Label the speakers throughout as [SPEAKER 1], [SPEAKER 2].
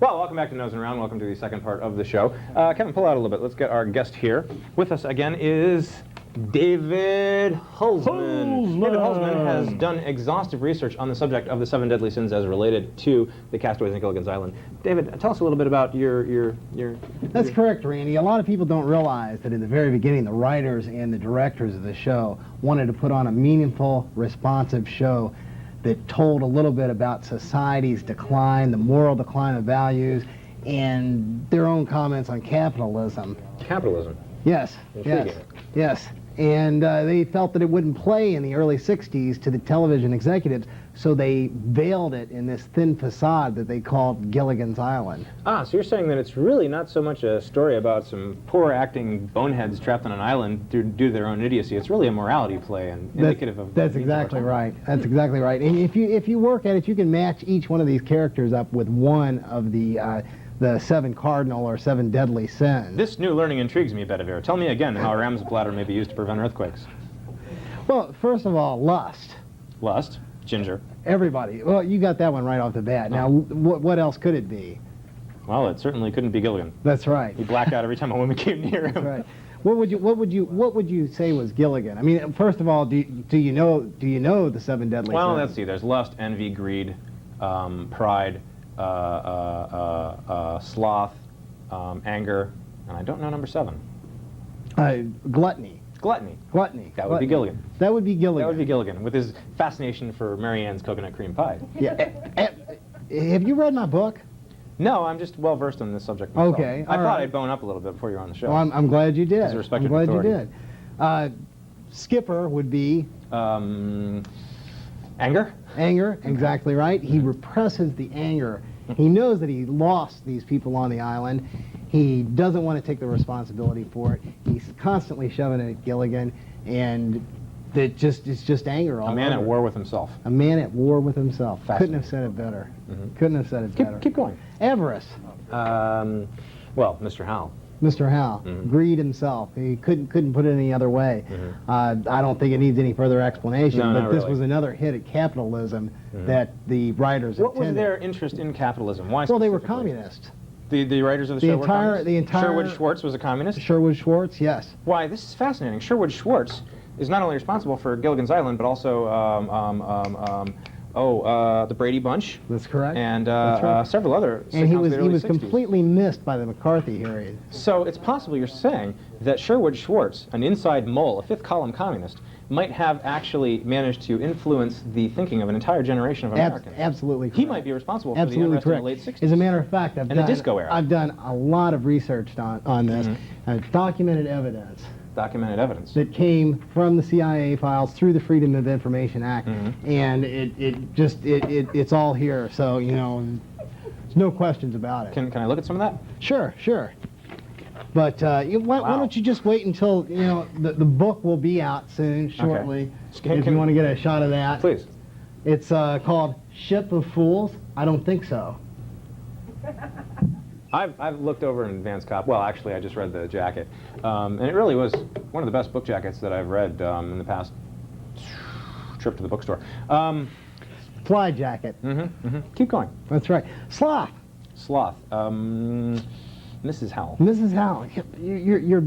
[SPEAKER 1] Well, welcome back to Nosing Around. Welcome to the second part of the show. Kevin, pull out a little bit. Let's get our guest here. With us again is David Hulsman. David Hulsman has done exhaustive research on the subject of the 7 deadly sins as related to the castaways on Gilligan's Island. David, tell us a little bit about your
[SPEAKER 2] That's correct, Randy. A lot of people don't realize that in the very beginning, the writers and the directors of the show wanted to put on a meaningful, responsive show that told a little bit about society's decline, the moral decline of values, and their own comments on capitalism.
[SPEAKER 1] Capitalism?
[SPEAKER 2] Yes, yes, yes. And they felt that it wouldn't play in the early 60s to the television executives, so they veiled it in this thin facade that they called Gilligan's Island.
[SPEAKER 1] Ah, so you're saying that it's really not so much a story about some poor-acting boneheads trapped on an island due to their own idiocy. It's really a morality play and indicative of...
[SPEAKER 2] That's exactly right. That's exactly right. And if you work at it, you can match each one of these characters up with one of the 7 cardinal or 7 deadly sins.
[SPEAKER 1] This new learning intrigues me, Bedivere. Tell me again how a ram's bladder may be used to prevent earthquakes.
[SPEAKER 2] Well, first of all, lust.
[SPEAKER 1] Lust. Ginger.
[SPEAKER 2] Everybody. Well, you got that one right off the bat. Now, what else could it be?
[SPEAKER 1] Well, it certainly couldn't be Gilligan.
[SPEAKER 2] That's right.
[SPEAKER 1] He blacked out every time a woman came near him.
[SPEAKER 2] That's right. What would you say was Gilligan? I mean, first of all, do you know the 7 deadly sins?
[SPEAKER 1] Well, let's see. There's lust, envy, greed, pride, sloth, anger, and I don't know number 7.
[SPEAKER 2] Gluttony.
[SPEAKER 1] Gluttony.
[SPEAKER 2] Gluttony.
[SPEAKER 1] That would be Gilligan.
[SPEAKER 2] That would be Gilligan.
[SPEAKER 1] That would be Gilligan, with his fascination for Mary Ann's coconut cream pie.
[SPEAKER 2] Yeah. Have you read my book?
[SPEAKER 1] No, I'm just well versed on this subject myself.
[SPEAKER 2] Okay.
[SPEAKER 1] I thought I'd bone up a little bit before you were on the show.
[SPEAKER 2] Well, I'm glad you did.
[SPEAKER 1] As a respected
[SPEAKER 2] I'm glad
[SPEAKER 1] authority.
[SPEAKER 2] you did. Skipper would be...
[SPEAKER 1] Anger?
[SPEAKER 2] Anger, exactly right. He represses the anger. He knows that he lost these people on the island. He doesn't want to take the responsibility for it. He's constantly shoving it at Gilligan, and it's just anger all over.
[SPEAKER 1] A man at war with himself.
[SPEAKER 2] A man at war with himself. Couldn't have said it better. Couldn't have said it better.
[SPEAKER 1] Keep going.
[SPEAKER 2] Avarice.
[SPEAKER 1] Well, Mr. Howell.
[SPEAKER 2] Mr. Howell. Greed himself. He couldn't put it any other way. I don't think it needs any further explanation, but this was another hit at capitalism that the writers
[SPEAKER 1] What
[SPEAKER 2] intended.
[SPEAKER 1] was their interest in capitalism? Why
[SPEAKER 2] Well, they were
[SPEAKER 1] specifically?
[SPEAKER 2] communists.
[SPEAKER 1] The writers of the show were communists? Sherwood Schwartz was a communist?
[SPEAKER 2] Sherwood Schwartz, yes.
[SPEAKER 1] Why, this is fascinating. Sherwood Schwartz is not only responsible for Gilligan's Island, but also the Brady Bunch.
[SPEAKER 2] That's correct.
[SPEAKER 1] And
[SPEAKER 2] That's right.
[SPEAKER 1] several other
[SPEAKER 2] And he was
[SPEAKER 1] 60s.
[SPEAKER 2] completely missed by the McCarthy hearing.
[SPEAKER 1] So it's possible you're saying that Sherwood Schwartz, an inside mole, a 5th column communist, might have actually managed to influence the thinking of an entire generation of Americans.
[SPEAKER 2] Absolutely correct.
[SPEAKER 1] He might be responsible for the unrest in the late 60s.
[SPEAKER 2] As a matter of fact,
[SPEAKER 1] the disco era.
[SPEAKER 2] I've done a lot of research on this. Documented evidence.
[SPEAKER 1] Documented evidence.
[SPEAKER 2] That came from the CIA files through the Freedom of Information Act, and it's all here. So there's no questions about it.
[SPEAKER 1] Can I look at some of that?
[SPEAKER 2] Sure. But why don't you just wait until the book will be out soon, shortly.
[SPEAKER 1] Okay.
[SPEAKER 2] If you want to get a shot of that,
[SPEAKER 1] please.
[SPEAKER 2] It's called Ship of Fools. I don't think so.
[SPEAKER 1] I've looked over in Vance Cop. Well, actually, I just read the jacket, and it really was one of the best book jackets that I've read in the past trip to the bookstore.
[SPEAKER 2] Fly jacket.
[SPEAKER 1] Keep going.
[SPEAKER 2] That's right. Sloth.
[SPEAKER 1] Sloth. Mrs. Howell.
[SPEAKER 2] Mrs. Howell. You're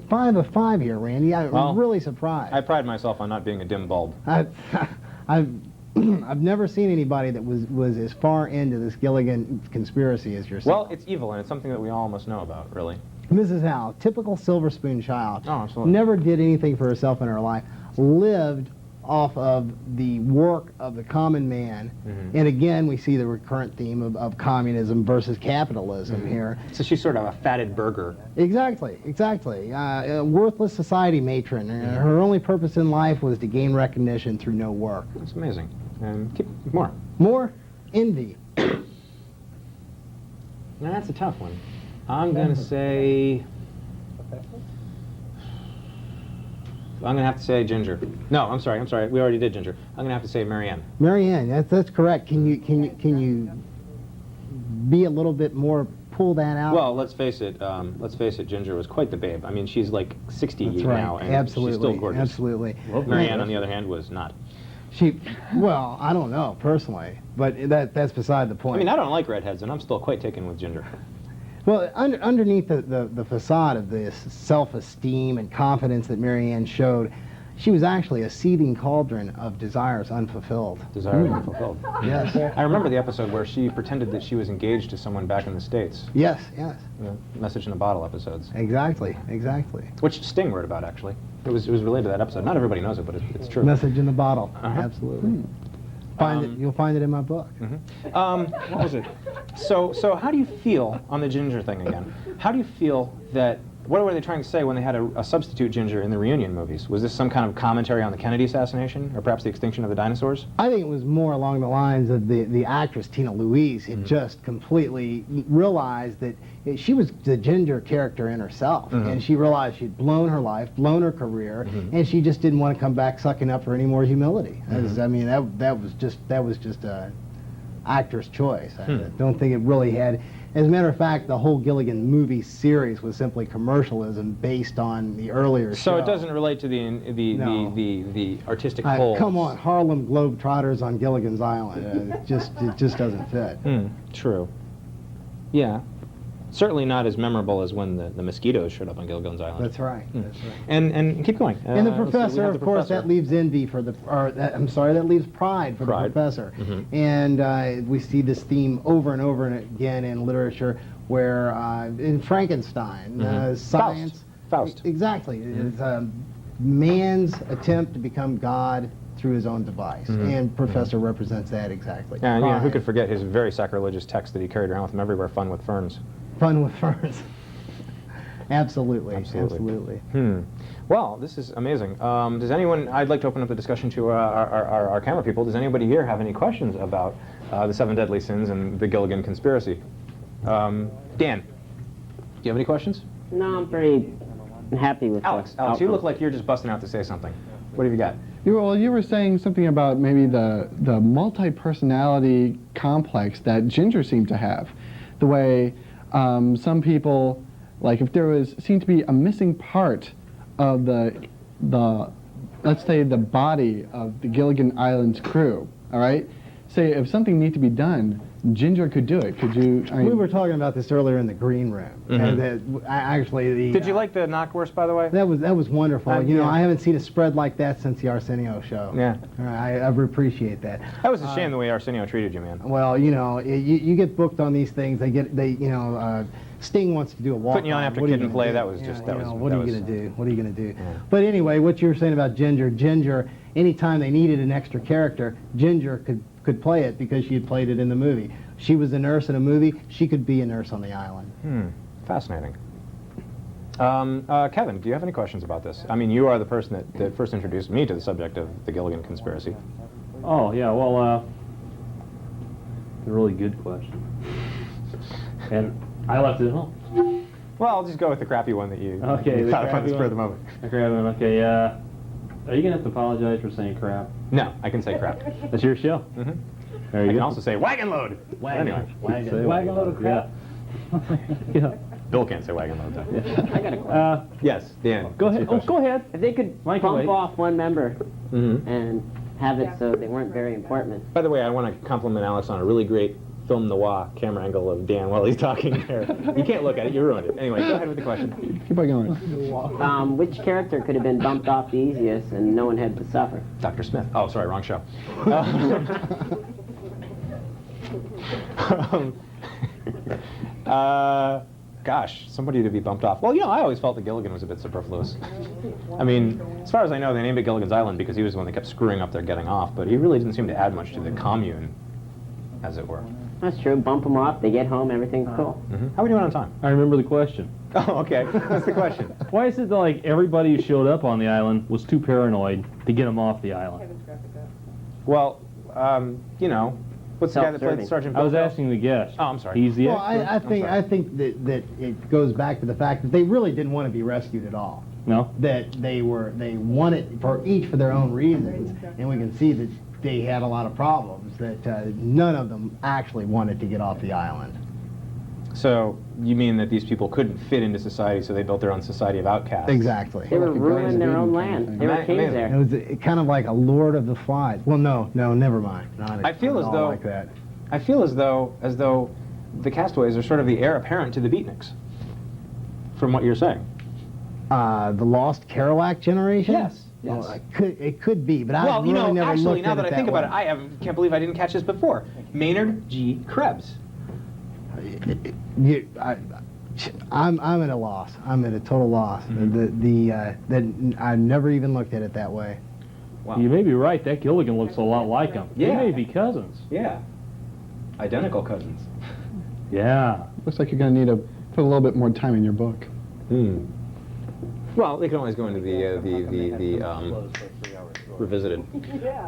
[SPEAKER 2] 5 of 5 here, Randy. I'm really surprised.
[SPEAKER 1] I pride myself on not being a dim bulb.
[SPEAKER 2] I've never seen anybody that was as far into this Gilligan conspiracy as yourself.
[SPEAKER 1] Well, it's evil, and it's something that we all must know about, really.
[SPEAKER 2] Mrs. Howell, typical silver spoon child.
[SPEAKER 1] Oh, absolutely.
[SPEAKER 2] Never did anything for herself in her life. Lived off of the work of the common man. And again, we see the recurrent theme of communism versus capitalism here.
[SPEAKER 1] So she's sort of a fatted burger.
[SPEAKER 2] Exactly. A worthless society matron. Her only purpose in life was to gain recognition through no work.
[SPEAKER 1] That's amazing. Keep more.
[SPEAKER 2] More? Envy.
[SPEAKER 1] Now, that's a tough one. I'm going to say... I'm going to have to say Ginger. No, I'm sorry. We already did Ginger. I'm going to have to say Mary Ann.
[SPEAKER 2] Mary Ann, that's correct. Can you be a little bit more, pull that out?
[SPEAKER 1] Well, let's face it. Ginger was quite the babe. I mean, she's like 60
[SPEAKER 2] That's right.
[SPEAKER 1] now, and
[SPEAKER 2] Absolutely.
[SPEAKER 1] she's still gorgeous.
[SPEAKER 2] Absolutely.
[SPEAKER 1] Mary Ann, on the other hand, was not.
[SPEAKER 2] Well, I don't know personally, but that's beside the point.
[SPEAKER 1] I mean, I don't like redheads, and I'm still quite taken with Ginger.
[SPEAKER 2] Well, underneath the facade of this self-esteem and confidence that Marianne showed, she was actually a seething cauldron of desires unfulfilled.
[SPEAKER 1] Desires unfulfilled.
[SPEAKER 2] Yes.
[SPEAKER 1] I remember the episode where she pretended that she was engaged to someone back in the States.
[SPEAKER 2] Yes, yes.
[SPEAKER 1] The Message in a Bottle episodes.
[SPEAKER 2] Exactly, exactly.
[SPEAKER 1] Which Sting wrote about, actually. It was related to that episode. Not everybody knows it, but it's true.
[SPEAKER 2] Message in the Bottle.
[SPEAKER 1] Uh-huh.
[SPEAKER 2] Absolutely. You'll find it in my book.
[SPEAKER 1] What was it? So how do you feel on the Ginger thing again? How do you feel that, what were they trying to say when they had a substitute Ginger in the reunion movies? Was this some kind of commentary on the Kennedy assassination, or perhaps the extinction of the dinosaurs?
[SPEAKER 2] I think it was more along the lines of the actress Tina Louise had just completely realized that she was the Ginger character in herself, and she realized she'd blown her life, blown her career, and she just didn't want to come back sucking up for any more humility. I mean, that was just a actor's choice. I don't think it really had. As a matter of fact, the whole Gilligan movie series was simply commercialism based on the earlier show.
[SPEAKER 1] So it doesn't relate to the artistic whole.
[SPEAKER 2] Come on, Harlem Globetrotters on Gilligan's Island. It just doesn't fit.
[SPEAKER 1] True. Yeah. Certainly not as memorable as when the mosquitoes showed up on Gilligan's Island.
[SPEAKER 2] That's right. That's right.
[SPEAKER 1] And keep going.
[SPEAKER 2] And the
[SPEAKER 1] let's see, we
[SPEAKER 2] professor,
[SPEAKER 1] have
[SPEAKER 2] of
[SPEAKER 1] the
[SPEAKER 2] course,
[SPEAKER 1] professor.
[SPEAKER 2] that leaves envy for that leaves pride for the professor. And we see this theme over and over again in literature, where in Frankenstein, science.
[SPEAKER 1] Faust.
[SPEAKER 2] Exactly. It's man's attempt to become God through his own device, and Professor represents that exactly.
[SPEAKER 1] And you know, who could forget his very sacrilegious text that he carried around with him everywhere, Fun with Ferns.
[SPEAKER 2] Fun with ferns. Absolutely.
[SPEAKER 1] Well, this is amazing. Does anyone, I'd like to open up the discussion to our camera people. Does anybody here have any questions about the 7 deadly sins and the Gilligan conspiracy? Dan, do you have any questions?
[SPEAKER 3] No, I'm pretty happy with
[SPEAKER 1] Alex,
[SPEAKER 3] the
[SPEAKER 1] you look like you're just busting out to say something. What have you got?
[SPEAKER 4] Well, you were saying something about maybe the multi-personality complex that Ginger seemed to have. The way some people, like if there seemed to be a missing part of the let's say the body of the Gilligan Island's crew, all right? Say if something needed to be done, Ginger could do it. Could you?
[SPEAKER 2] We were talking about this earlier in the green room. And actually,
[SPEAKER 1] Did you like the knockwurst, by the way?
[SPEAKER 2] That was wonderful. You know,
[SPEAKER 1] yeah.
[SPEAKER 2] I haven't seen a spread like that since the Arsenio show.
[SPEAKER 1] Yeah.
[SPEAKER 2] I appreciate that.
[SPEAKER 1] That was a shame the way Arsenio treated you, man.
[SPEAKER 2] Well, you know, you get booked on these things. Sting wants to do a walk.
[SPEAKER 1] Putting you on after Kid and Play, that was just, that was...
[SPEAKER 2] What are you going to do? What are you going to do? Yeah. But anyway, what you were saying about Ginger, anytime they needed an extra character, Ginger could play it because she had played it in the movie. She was a nurse in a movie. She could be a nurse on the island.
[SPEAKER 1] Fascinating. Kevin, do you have any questions about this? I mean, you are the person that first introduced me to the subject of the Gilligan conspiracy.
[SPEAKER 5] Oh, yeah, well, a really good question. And I left it at home.
[SPEAKER 1] Well, I'll just go with the crappy one that you
[SPEAKER 5] Okay,
[SPEAKER 1] thought of on the spur of the moment.
[SPEAKER 5] Okay, are you going to have to apologize for saying crap?
[SPEAKER 1] No, I can say crap.
[SPEAKER 5] That's your show. There you
[SPEAKER 1] I
[SPEAKER 5] go.
[SPEAKER 1] can also say wagon load.
[SPEAKER 5] Wagon
[SPEAKER 3] load of crap.
[SPEAKER 5] Yeah.
[SPEAKER 1] Bill can't say wagon load, though.
[SPEAKER 3] I got a question.
[SPEAKER 1] Yes, Dan.
[SPEAKER 5] Go ahead. Oh, go ahead.
[SPEAKER 3] If they could
[SPEAKER 5] Microwave.
[SPEAKER 3] bump off one member and have it so they weren't very important.
[SPEAKER 1] By the way, I want to compliment Alex on a really great film noir camera angle of Dan while he's talking there. You can't look at it, you ruined it. Anyway, go ahead with the question.
[SPEAKER 4] Keep on going.
[SPEAKER 3] Which character could have been bumped off the easiest and no one had to suffer?
[SPEAKER 1] Dr. Smith. Oh, sorry, wrong show. Gosh, somebody to be bumped off. Well, you know, I always felt that Gilligan was a bit superfluous. I mean, as far as I know, they named it Gilligan's Island because he was the one that kept screwing up their getting off, but he really didn't seem to add much to the commune, as it were.
[SPEAKER 3] That's true. Bump them off, they get home, everything's cool.
[SPEAKER 1] How are we doing on time?
[SPEAKER 5] I remember the question.
[SPEAKER 1] Oh, okay. What's the question?
[SPEAKER 5] Why is it that, like, everybody who showed up on the island was too paranoid to get them off the island?
[SPEAKER 1] Well, you know, what's the guy that played Sergeant
[SPEAKER 5] I was
[SPEAKER 1] Bilko?
[SPEAKER 5] asking the guest.
[SPEAKER 1] Oh, I'm sorry.
[SPEAKER 5] He's the
[SPEAKER 2] Well,
[SPEAKER 5] expert.
[SPEAKER 2] I think that it goes back to the fact that they really didn't want to be rescued at all.
[SPEAKER 5] No?
[SPEAKER 2] That they wanted for their own reasons, and we can see that they had a lot of problems. That none of them actually wanted to get off the island.
[SPEAKER 1] So you mean that these people couldn't fit into society, so they built their own society of outcasts?
[SPEAKER 2] Exactly.
[SPEAKER 3] They were
[SPEAKER 4] Like a
[SPEAKER 3] ruling their
[SPEAKER 4] Garden
[SPEAKER 3] own
[SPEAKER 4] of Eden kind of
[SPEAKER 3] land.
[SPEAKER 4] thing.
[SPEAKER 3] They were kings
[SPEAKER 1] Amazing.
[SPEAKER 3] there.
[SPEAKER 2] It was kind of like a Lord of the Flies. Well, no, never mind. Not
[SPEAKER 1] I feel
[SPEAKER 2] at
[SPEAKER 1] as
[SPEAKER 2] all
[SPEAKER 1] though-
[SPEAKER 2] like that.
[SPEAKER 1] I feel as though the castaways are sort of the heir apparent to the beatniks, from what you're saying.
[SPEAKER 2] The Lost Kerouac generation?
[SPEAKER 1] Yes.
[SPEAKER 2] Well, it could be, but
[SPEAKER 1] Well,
[SPEAKER 2] I've really never
[SPEAKER 1] actually,
[SPEAKER 2] looked
[SPEAKER 1] now
[SPEAKER 2] at
[SPEAKER 1] that I
[SPEAKER 2] it
[SPEAKER 1] think
[SPEAKER 2] that
[SPEAKER 1] about it,
[SPEAKER 2] way.
[SPEAKER 1] can't believe I didn't catch this before. Maynard G. Krebs.
[SPEAKER 2] I'm at a loss. I'm at a total loss. I've never even looked at it that way.
[SPEAKER 1] Wow.
[SPEAKER 5] You may be right. That Gilligan looks a lot like him.
[SPEAKER 1] Yeah.
[SPEAKER 5] They may be cousins.
[SPEAKER 1] Yeah. Identical cousins.
[SPEAKER 5] Yeah.
[SPEAKER 4] Looks like you're going to need to put a little bit more time in your book.
[SPEAKER 1] Well, they can always go into the revisited.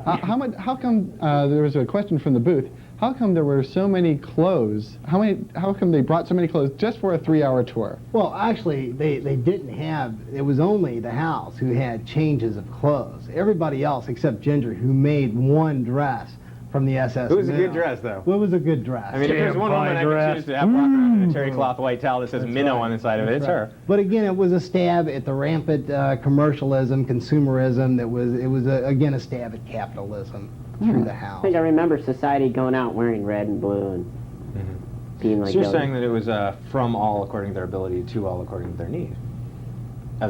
[SPEAKER 4] How come there was a question from the booth? How come there were so many clothes? How come they brought so many clothes just for a 3-hour tour?
[SPEAKER 2] Well, actually, they didn't have, it was only the house who had changes of clothes. Everybody else, except Ginger, who made one dress from the SS.
[SPEAKER 1] It was a
[SPEAKER 2] Minnow.
[SPEAKER 1] good dress, though.
[SPEAKER 2] Well, it was a good dress.
[SPEAKER 1] I mean, if there's one woman I could choose to have walk around in a terry cloth white towel that says Minnow on the side of it, it's her.
[SPEAKER 2] But again, it was a stab at the rampant commercialism, consumerism. It was again a stab at capitalism through the
[SPEAKER 3] I
[SPEAKER 2] house.
[SPEAKER 3] think I remember society going out wearing red and blue and being like
[SPEAKER 1] So you're
[SPEAKER 3] those.
[SPEAKER 1] saying that it was from all according to their ability to all according to their need?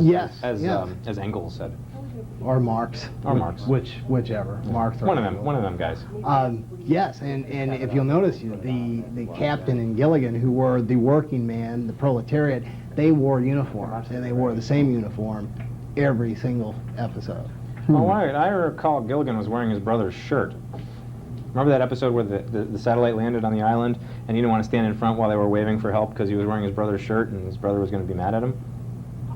[SPEAKER 2] Yes,
[SPEAKER 1] As
[SPEAKER 2] yes.
[SPEAKER 1] Engels said.
[SPEAKER 2] Or Marx.
[SPEAKER 1] Or Marx.
[SPEAKER 2] Whichever. Marx or
[SPEAKER 1] One of
[SPEAKER 2] Engels.
[SPEAKER 1] them guys.
[SPEAKER 2] Yes, and if you'll notice, the captain and Gilligan, who were the working man, the proletariat, they wore uniforms, and they wore the same uniform every single episode.
[SPEAKER 1] Oh, I recall Gilligan was wearing his brother's shirt. Remember that episode where the satellite landed on the island and he didn't want to stand in front while they were waving for help because he was wearing his brother's shirt and his brother was going to be mad at him?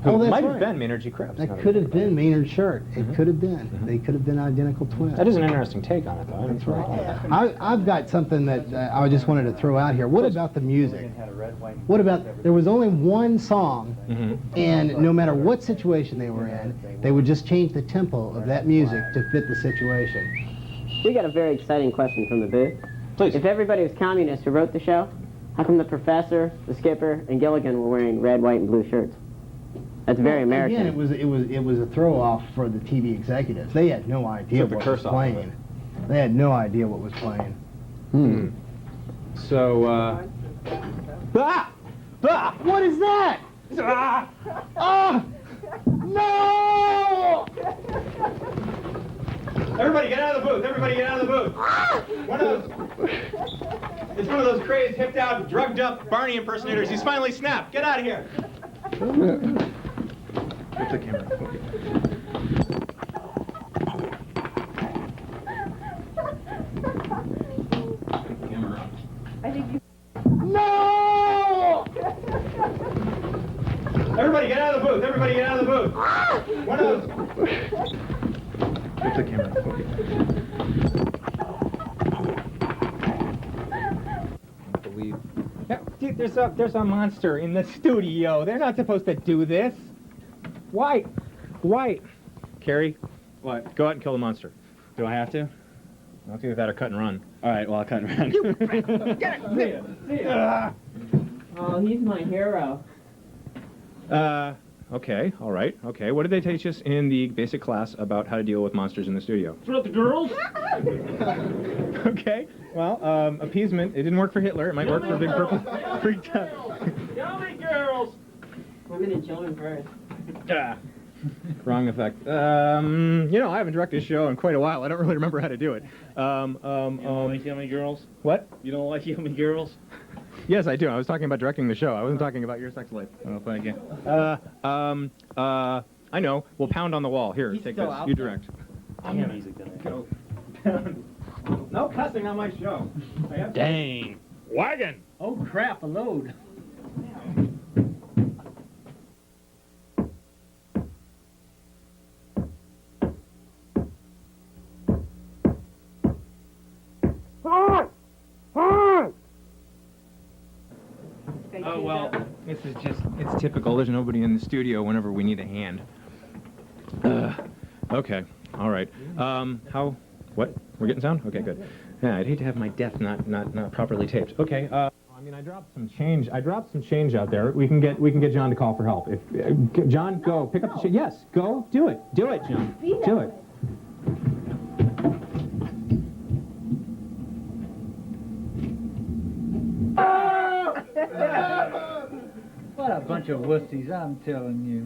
[SPEAKER 2] Oh, that's
[SPEAKER 1] might
[SPEAKER 2] right.
[SPEAKER 1] have been Maynard G. Krebs.
[SPEAKER 2] That could have been Maynard's shirt. It could have been. They could have been identical twins.
[SPEAKER 1] That is an interesting take on it, though. I didn't throw that.
[SPEAKER 2] I've got something that I just wanted to throw out here. What about the music? What about, there was only one song, and no matter what situation they were in, they would just change the tempo of that music to fit the situation.
[SPEAKER 3] We got a very exciting question from the booth.
[SPEAKER 1] Please.
[SPEAKER 3] If everybody was communist who wrote the show, how come the professor, the skipper, and Gilligan were wearing red, white, and blue shirts? That's very American.
[SPEAKER 2] Again, it was a throw off for the TV executives. They had no idea
[SPEAKER 1] Took the
[SPEAKER 2] what was
[SPEAKER 1] curse off of it.
[SPEAKER 2] playing. They had no idea what was playing.
[SPEAKER 1] So,
[SPEAKER 2] What is that? No!
[SPEAKER 1] Everybody get out of the booth! Everybody get out of the booth! It's one of those crazed, hipped out, drugged up Barney impersonators. He's finally snapped. Get out of here! Get the camera.
[SPEAKER 2] No!
[SPEAKER 1] Everybody get out of the booth! Everybody get out of the booth! One of those. Get the camera.
[SPEAKER 6] Yeah, dude, there's a monster in the studio. They're not supposed to do this. White.
[SPEAKER 1] Carrie,
[SPEAKER 7] What?
[SPEAKER 1] go out and kill the monster.
[SPEAKER 7] Do I have to?
[SPEAKER 1] I'll do that or cut and run.
[SPEAKER 7] All right, well, I'll cut and run.
[SPEAKER 3] Oh, he's my hero.
[SPEAKER 1] Okay, all right, okay. What did they teach us in the basic class about how to deal with monsters in the studio?
[SPEAKER 5] Throw the girls.
[SPEAKER 1] Okay, well, appeasement. It didn't work for Hitler. It might work for Big Purple. Freaked out.
[SPEAKER 5] Yummy girls.
[SPEAKER 3] Women and children first.
[SPEAKER 1] Wrong effect. You know, I haven't directed a show in quite a while. I don't really remember how to do it.
[SPEAKER 5] You don't like yummy girls?
[SPEAKER 1] What?
[SPEAKER 5] You don't like yummy girls?
[SPEAKER 1] Yes, I do. I was talking about directing the show. I wasn't talking about your sex life.
[SPEAKER 7] Oh, thank you.
[SPEAKER 1] I know. We'll pound on the wall. Here, take this. You direct.
[SPEAKER 5] Yeah, music then.
[SPEAKER 1] No cussing on my show.
[SPEAKER 5] Dang. Wagon.
[SPEAKER 6] Oh crap, a load.
[SPEAKER 1] Oh, well, this is just, it's typical. There's nobody in the studio whenever we need a hand. Okay, all right. What? We're getting sound? Okay, good. Yeah, I'd hate to have my death not properly taped. Okay, I'm Gilligan, I dropped some change. I dropped some change out there. We can get John to call for help. If John, go pick up the change. Yes, go do it. Do it, John. Do it.
[SPEAKER 8] What a bunch of wussies, I'm telling you.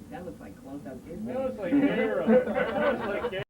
[SPEAKER 8] That looks like close-up. That looks like hair.